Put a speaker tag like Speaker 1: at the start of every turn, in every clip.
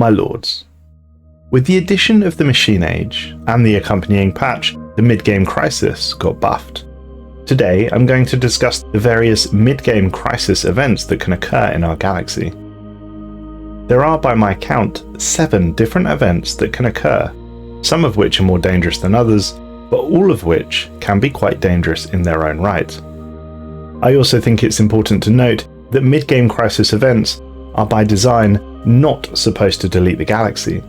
Speaker 1: My lords, with the addition of the Machine Age and the accompanying patch, the mid-game crisis got buffed. Today I'm going to discuss the various mid-game crisis events that can occur in our galaxy. There are, by my count, 7 different events that can occur, some of which are more dangerous than others, but all of which can be quite dangerous in their own right. I also think it's important to note that mid-game crisis events are by design not supposed to delete the galaxy.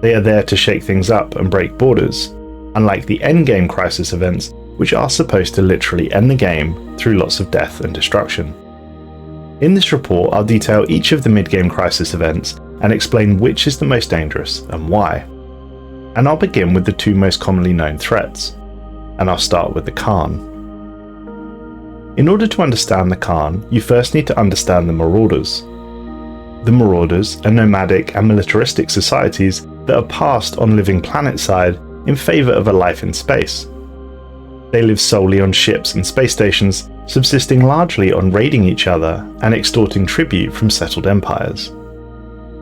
Speaker 1: They are there to shake things up and break borders, unlike the endgame crisis events, which are supposed to literally end the game through lots of death and destruction. In this report, I'll detail each of the mid-game crisis events and explain which is the most dangerous and why. And I'll begin with the 2 most commonly known threats, and I'll start with the Khan. In order to understand the Khan, you first need to understand the Marauders. The Marauders are nomadic and militaristic societies that are passed on living planet-side in favour of a life in space. They live solely on ships and space stations, subsisting largely on raiding each other and extorting tribute from settled empires.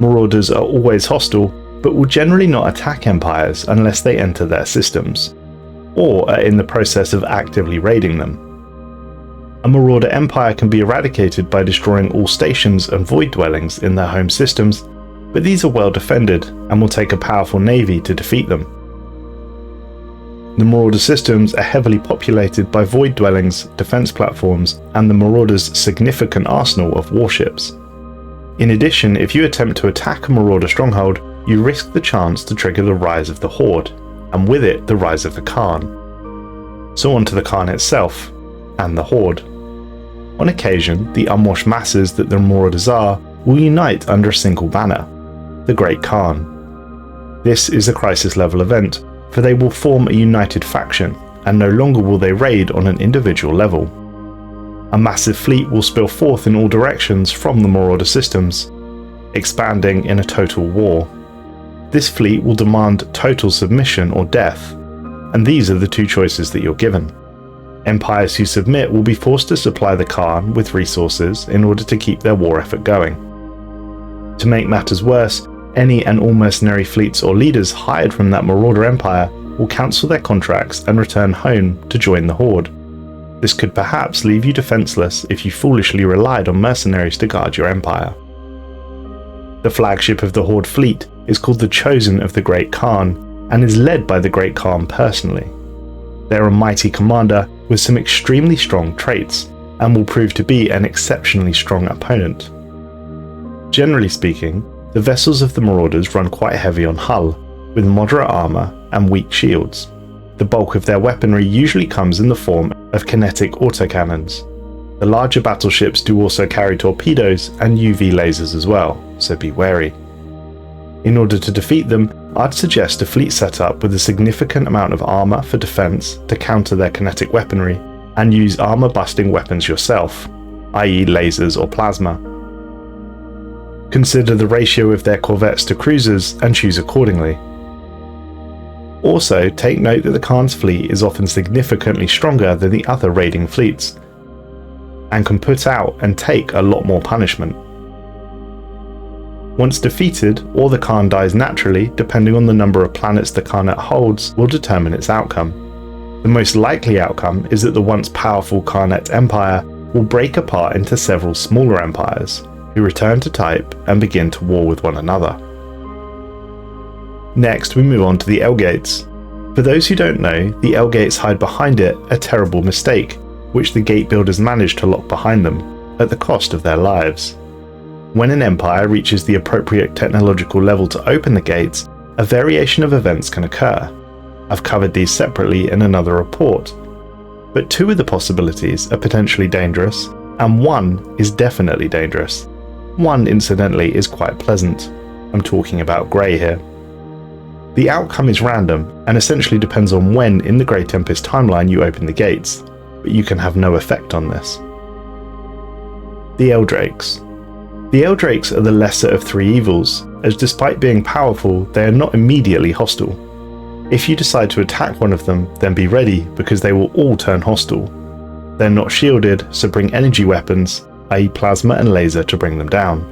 Speaker 1: Marauders are always hostile, but will generally not attack empires unless they enter their systems, or are in the process of actively raiding them. A Marauder empire can be eradicated by destroying all stations and void dwellings in their home systems, but these are well defended and will take a powerful navy to defeat them. The Marauder systems are heavily populated by void dwellings, defense platforms, and the Marauders' significant arsenal of warships. In addition, if you attempt to attack a Marauder stronghold, you risk the chance to trigger the rise of the Horde, and with it the rise of the Khan. So on to the Khan itself, and the Horde. On occasion, the unwashed masses that the Marauders are will unite under a single banner, the Great Khan. This is a crisis level event, for they will form a united faction, and no longer will they raid on an individual level. A massive fleet will spill forth in all directions from the Marauder systems, expanding in a total war. This fleet will demand total submission or death, and these are the 2 choices that you're given. Empires who submit will be forced to supply the Khan with resources in order to keep their war effort going. To make matters worse, any and all mercenary fleets or leaders hired from that Marauder empire will cancel their contracts and return home to join the Horde. This could perhaps leave you defenseless if you foolishly relied on mercenaries to guard your empire. The flagship of the Horde fleet is called the Chosen of the Great Khan and is led by the Great Khan personally. They're a mighty commander with some extremely strong traits and will prove to be an exceptionally strong opponent. Generally speaking, the vessels of the Marauders run quite heavy on hull, with moderate armour and weak shields. The bulk of their weaponry usually comes in the form of kinetic autocannons. The larger battleships do also carry torpedoes and UV lasers as well, so be wary. In order to defeat them, I'd suggest a fleet setup with a significant amount of armour for defence to counter their kinetic weaponry, and use armour-busting weapons yourself, i.e. lasers or plasma. Consider the ratio of their corvettes to cruisers and choose accordingly. Also, take note that the Khan's fleet is often significantly stronger than the other raiding fleets, and can put out and take a lot more punishment. Once defeated, or the Khan dies naturally, depending on the number of planets the Khanate holds will determine its outcome. The most likely outcome is that the once powerful Khanate Empire will break apart into several smaller empires, who return to type and begin to war with one another. Next, we move on to the L-Gates. For those who don't know, the L-Gates hide behind it a terrible mistake, which the gate builders managed to lock behind them, at the cost of their lives. When an empire reaches the appropriate technological level to open the gates, a variation of events can occur. I've covered these separately in another report, but 2 of the possibilities are potentially dangerous, and 1 is definitely dangerous. 1, incidentally, is quite pleasant. I'm talking about Grey here. The outcome is random, and essentially depends on when in the Grey Tempest timeline you open the gates, but you can have no effect on this. The Eldrakes. The Eldrakes are the lesser of 3 evils, as despite being powerful, they are not immediately hostile. If you decide to attack one of them, then be ready, because they will all turn hostile. They're not shielded, so bring energy weapons, i.e. plasma and laser, to bring them down.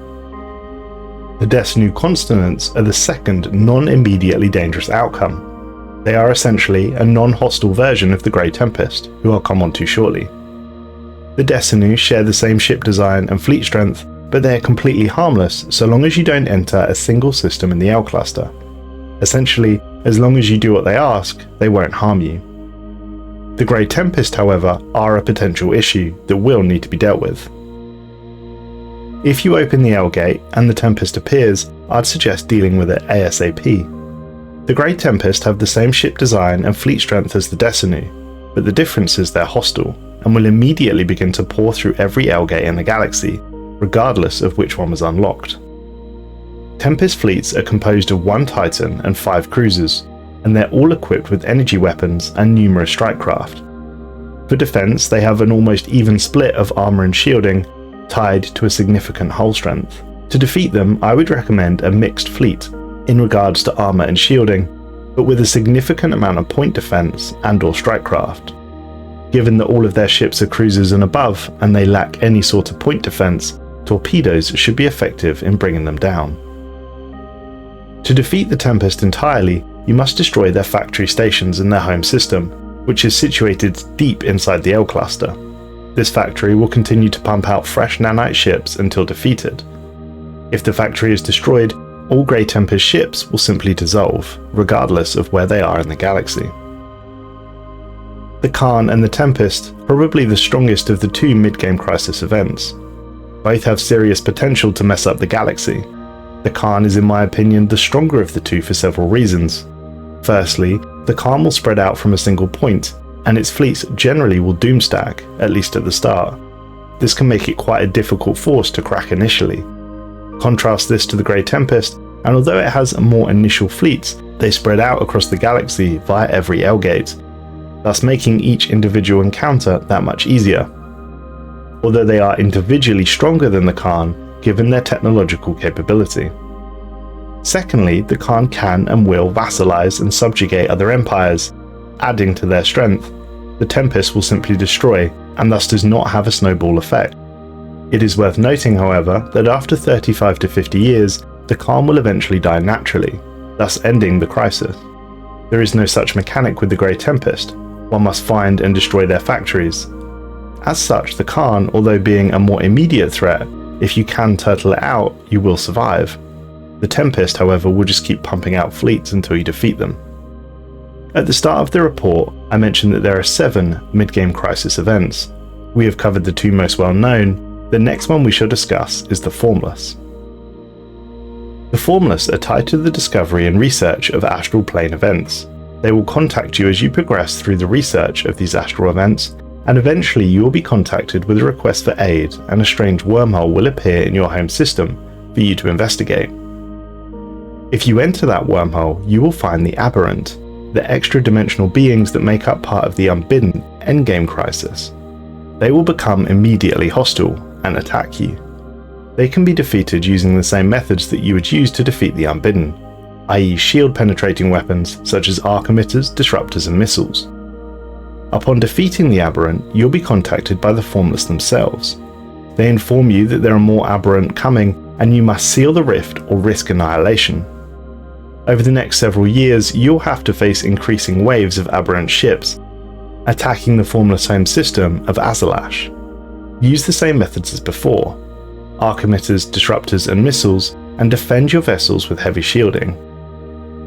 Speaker 1: The Destiny consonants are the second non-immediately dangerous outcome. They are essentially a non-hostile version of the Grey Tempest, who I'll come on to shortly. The Destiny share the same ship design and fleet strength, but they are completely harmless so long as you don't enter a single system in the L cluster. Essentially, as long as you do what they ask, they won't harm you. The Grey Tempest, however, are a potential issue that will need to be dealt with. If you open the L gate and the Tempest appears, I'd suggest dealing with it ASAP. The Grey Tempest have the same ship design and fleet strength as the Destiny, but the difference is they're hostile, and will immediately begin to pour through every L gate in the galaxy, regardless of which one was unlocked. Tempest fleets are composed of 1 Titan and 5 cruisers, and they're all equipped with energy weapons and numerous strike craft. For defense, they have an almost even split of armor and shielding, tied to a significant hull strength. To defeat them, I would recommend a mixed fleet in regards to armor and shielding, but with a significant amount of point defense and/or strike craft. Given that all of their ships are cruisers and above, and they lack any sort of point defense, torpedoes should be effective in bringing them down. To defeat the Tempest entirely, you must destroy their factory stations in their home system, which is situated deep inside the L cluster. This factory will continue to pump out fresh nanite ships until defeated. If the factory is destroyed, all Grey Tempest ships will simply dissolve, regardless of where they are in the galaxy. The Khan and the Tempest, probably the strongest of the 2 mid-game crisis events. Both have serious potential to mess up the galaxy. The Khan is in my opinion the stronger of the 2 for several reasons. Firstly, the Khan will spread out from a single point, and its fleets generally will doomstack, at least at the start. This can make it quite a difficult force to crack initially. Contrast this to the Grey Tempest, and although it has more initial fleets, they spread out across the galaxy via every L gate, thus making each individual encounter that much easier. Although they are individually stronger than the Khan, given their technological capability. Secondly, the Khan can and will vassalize and subjugate other empires, adding to their strength. The Tempest will simply destroy, and thus does not have a snowball effect. It is worth noting, however, that after 35 to 50 years, the Khan will eventually die naturally, thus ending the crisis. There is no such mechanic with the Grey Tempest. One must find and destroy their factories. As such, the Khan, although being a more immediate threat, if you can turtle it out, you will survive. The Tempest, however, will just keep pumping out fleets until you defeat them. At the start of the report, I mentioned that there are 7 mid-game crisis events. We have covered the 2 most well known. The next one we shall discuss is the Formless. The Formless are tied to the discovery and research of astral plane events. They will contact you as you progress through the research of these astral events, and eventually you will be contacted with a request for aid, and a strange wormhole will appear in your home system for you to investigate. If you enter that wormhole, you will find the Aberrant, the extra-dimensional beings that make up part of the Unbidden endgame crisis. They will become immediately hostile and attack you. They can be defeated using the same methods that you would use to defeat the Unbidden, i.e. shield-penetrating weapons such as arc emitters, disruptors and missiles. Upon defeating the Aberrant, you'll be contacted by the Formless themselves. They inform you that there are more Aberrant coming, and you must seal the rift or risk annihilation. Over the next several years, you'll have to face increasing waves of Aberrant ships, attacking the Formless home system of Azalash. Use the same methods as before, arc emitters, disruptors and missiles, and defend your vessels with heavy shielding.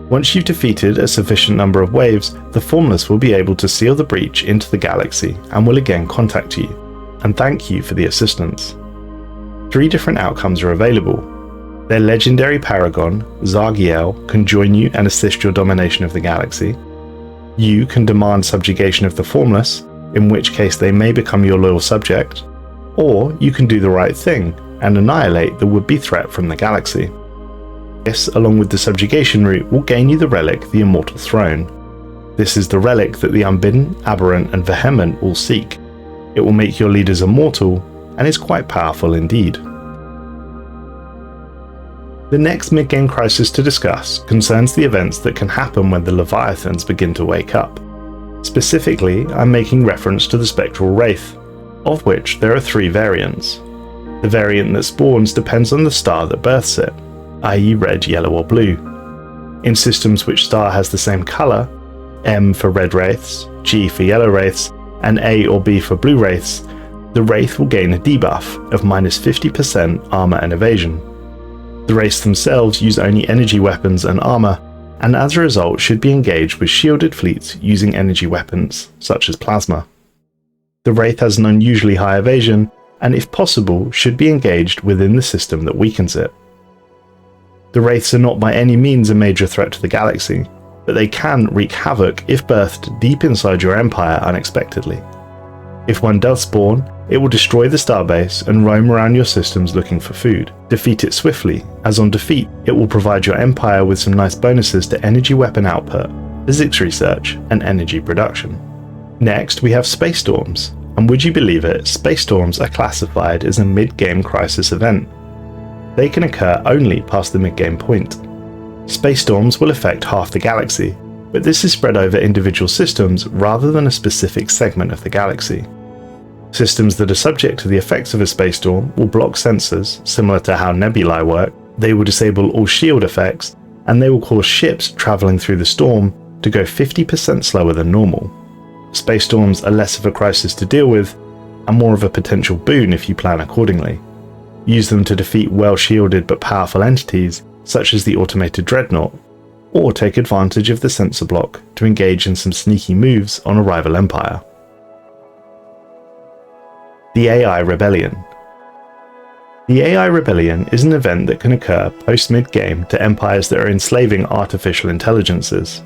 Speaker 1: Once you've defeated a sufficient number of waves, the Formless will be able to seal the breach into the galaxy and will again contact you, and thank you for the assistance. 3 different outcomes are available. Their legendary paragon, Zargiel, can join you and assist your domination of the galaxy. You can demand subjugation of the Formless, in which case they may become your loyal subject, or you can do the right thing and annihilate the would-be threat from the galaxy. This, along with the subjugation route, will gain you the relic, the Immortal Throne. This is the relic that the Unbidden, Aberrant and Vehement will seek. It will make your leaders immortal, and is quite powerful indeed. The next mid-game crisis to discuss concerns the events that can happen when the Leviathans begin to wake up. Specifically, I'm making reference to the Spectral Wraith, of which there are 3 variants. The variant that spawns depends on the star that births it. i.e. red, yellow or blue. In systems which star has the same colour, M for red wraiths, G for yellow wraiths, and A or B for blue wraiths, the wraith will gain a debuff of -50% armour and evasion. The wraiths themselves use only energy weapons and armour, and as a result should be engaged with shielded fleets using energy weapons, such as plasma. The wraith has an unusually high evasion, and if possible should be engaged within the system that weakens it. The wraiths are not by any means a major threat to the galaxy, but they can wreak havoc if birthed deep inside your empire unexpectedly. If one does spawn, it will destroy the starbase and roam around your systems looking for food. Defeat it swiftly, as on defeat it will provide your empire with some nice bonuses to energy weapon output, physics research, and energy production. Next we have space storms, and would you believe it, space storms are classified as a mid-game crisis event. They can occur only past the mid-game point. Space storms will affect half the galaxy, but this is spread over individual systems rather than a specific segment of the galaxy. Systems that are subject to the effects of a space storm will block sensors, similar to how nebulae work, they will disable all shield effects, and they will cause ships travelling through the storm to go 50% slower than normal. Space storms are less of a crisis to deal with, and more of a potential boon if you plan accordingly. Use them to defeat well-shielded but powerful entities, such as the automated dreadnought, or take advantage of the sensor block to engage in some sneaky moves on a rival empire. The AI Rebellion. The AI Rebellion is an event that can occur post-mid-game to empires that are enslaving artificial intelligences.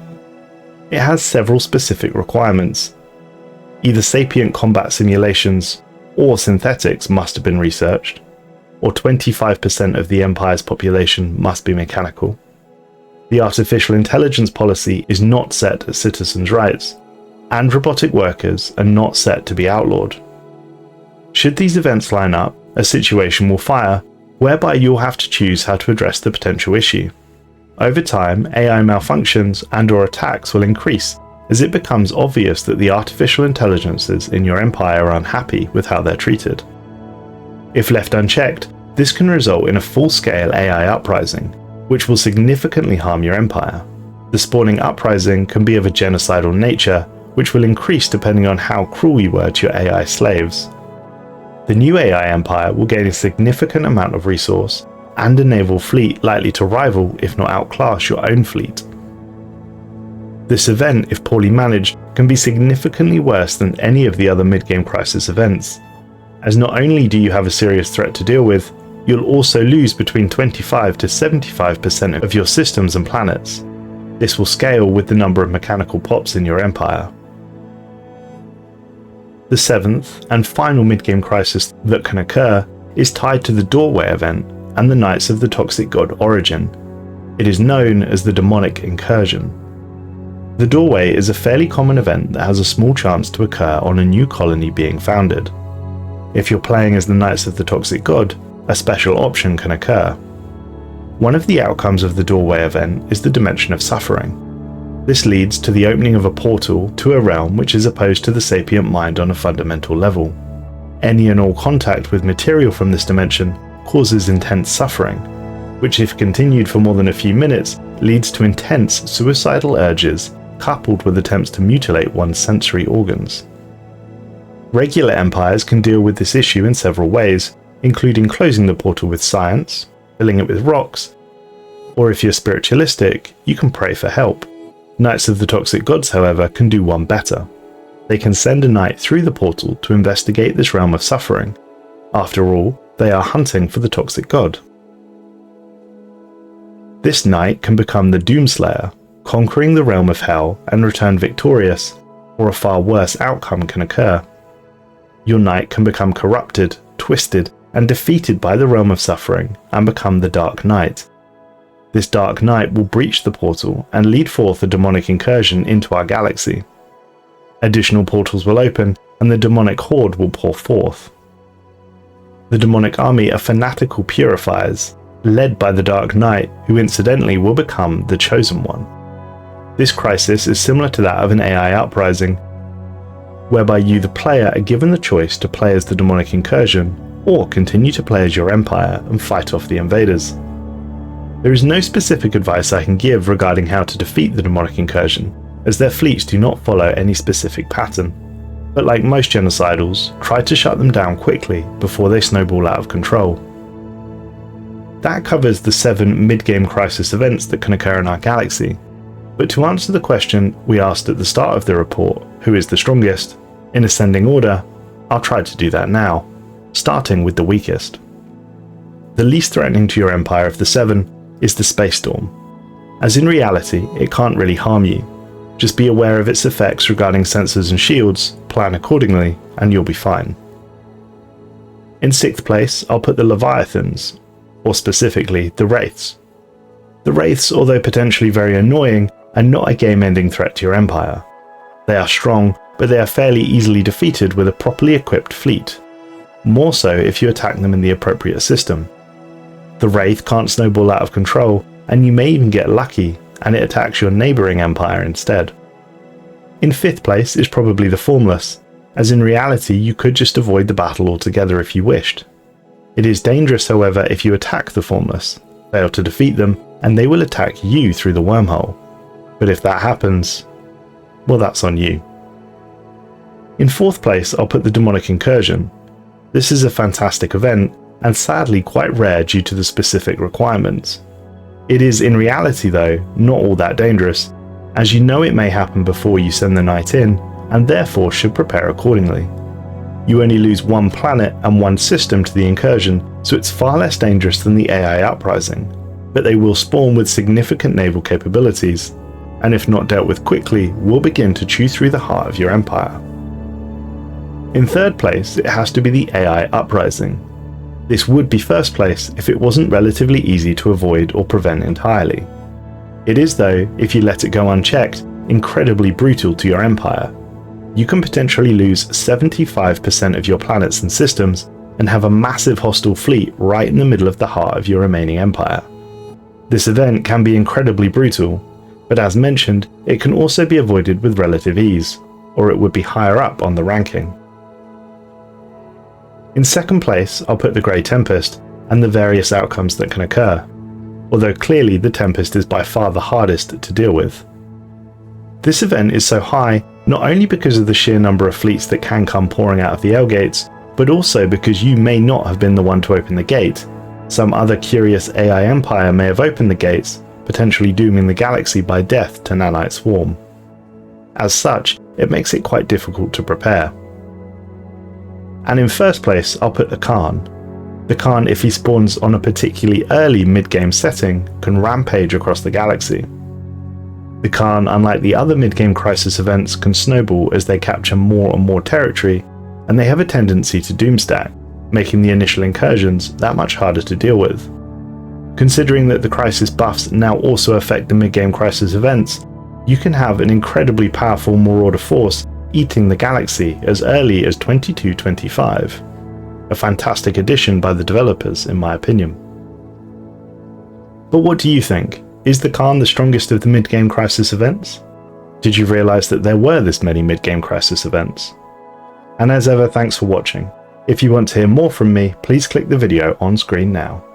Speaker 1: It has several specific requirements. Either sapient combat simulations or synthetics must have been researched, or 25% of the empire's population must be mechanical. The artificial intelligence policy is not set as citizens' rights, and robotic workers are not set to be outlawed. Should these events line up, a situation will fire, whereby you'll have to choose how to address the potential issue. Over time, AI malfunctions and/or attacks will increase as it becomes obvious that the artificial intelligences in your empire are unhappy with how they're treated. If left unchecked, this can result in a full-scale AI uprising, which will significantly harm your empire. The spawning uprising can be of a genocidal nature, which will increase depending on how cruel you were to your AI slaves. The new AI empire will gain a significant amount of resource and a naval fleet likely to rival, if not outclass, your own fleet. This event, if poorly managed, can be significantly worse than any of the other mid-game crisis events, as not only do you have a serious threat to deal with, you'll also lose between 25 to 75% of your systems and planets. This will scale with the number of mechanical pops in your empire. The seventh and final mid-game crisis that can occur is tied to the Doorway event and the Knights of the Toxic God origin. It is known as the Demonic Incursion. The Doorway is a fairly common event that has a small chance to occur on a new colony being founded. If you're playing as the Knights of the Toxic God, a special option can occur. One of the outcomes of the Doorway event is the Dimension of Suffering. This leads to the opening of a portal to a realm which is opposed to the sapient mind on a fundamental level. Any and all contact with material from this dimension causes intense suffering, which if continued for more than a few minutes leads to intense suicidal urges coupled with attempts to mutilate one's sensory organs. Regular empires can deal with this issue in several ways, including closing the portal with science, filling it with rocks, or if you're spiritualistic, you can pray for help. Knights of the Toxic Gods, however, can do one better. They can send a knight through the portal to investigate this realm of suffering. After all, they are hunting for the Toxic God. This knight can become the Doomslayer, conquering the realm of hell and return victorious, or a far worse outcome can occur. Your knight can become corrupted, twisted, and defeated by the realm of suffering and become the Dark Knight. This Dark Knight will breach the portal and lead forth a demonic incursion into our galaxy. Additional portals will open and the demonic horde will pour forth. The demonic army are fanatical purifiers, led by the Dark Knight, who incidentally will become the Chosen One. This crisis is similar to that of an AI uprising, whereby you, the player, are given the choice to play as the demonic incursion, or continue to play as your empire and fight off the invaders. There is no specific advice I can give regarding how to defeat the demonic incursion, as their fleets do not follow any specific pattern, but like most genocidals, try to shut them down quickly before they snowball out of control. That covers the 7 mid-game crisis events that can occur in our galaxy, but to answer the question we asked at the start of the report, who is the strongest, in ascending order, I'll try to do that now, starting with the weakest. The least threatening to your empire of the 7 is the space storm, as in reality it can't really harm you. Just be aware of its effects regarding sensors and shields, plan accordingly, and you'll be fine. In 6th place, I'll put the Leviathans, or specifically the Wraiths. The Wraiths, although potentially very annoying, are not a game-ending threat to your empire. They are strong, but they are fairly easily defeated with a properly equipped fleet, more so if you attack them in the appropriate system. The Wraith can't snowball out of control, and you may even get lucky and it attacks your neighbouring empire instead. In 5th place is probably the Formless, as in reality you could just avoid the battle altogether if you wished. It is dangerous, however, if you attack the Formless, fail to defeat them, and they will attack you through the wormhole. But if that happens, well, that's on you. In 4th place, I'll put the Demonic Incursion. This is a fantastic event, and sadly quite rare due to the specific requirements. It is in reality though, not all that dangerous, as you know it may happen before you send the knight in, and therefore should prepare accordingly. You only lose 1 planet and 1 system to the incursion, so it's far less dangerous than the AI uprising, but they will spawn with significant naval capabilities, and if not dealt with quickly, will begin to chew through the heart of your empire. In 3rd place, it has to be the AI uprising. This would be 1st place if it wasn't relatively easy to avoid or prevent entirely. It is though, if you let it go unchecked, incredibly brutal to your empire. You can potentially lose 75% of your planets and systems and have a massive hostile fleet right in the middle of the heart of your remaining empire. This event can be incredibly brutal, but as mentioned, it can also be avoided with relative ease, or it would be higher up on the ranking. In 2nd place, I'll put the Grey Tempest and the various outcomes that can occur, although clearly the Tempest is by far the hardest to deal with. This event is so high not only because of the sheer number of fleets that can come pouring out of the L gates, but also because you may not have been the one to open the gate. Some other curious AI empire may have opened the gates, potentially dooming the galaxy by death to nanite swarm. As such, it makes it quite difficult to prepare. And in 1st place, I'll put the Khan. The Khan, if he spawns on a particularly early mid-game setting, can rampage across the galaxy. The Khan, unlike the other mid-game crisis events, can snowball as they capture more and more territory, and they have a tendency to doomstack, making the initial incursions that much harder to deal with. Considering that the crisis buffs now also affect the mid-game crisis events, you can have an incredibly powerful Marauder force eating the galaxy as early as 2225. A fantastic addition by the developers, in my opinion. But what do you think? Is the Khan the strongest of the mid-game crisis events? Did you realise that there were this many mid-game crisis events? And as ever, thanks for watching. If you want to hear more from me, please click the video on screen now.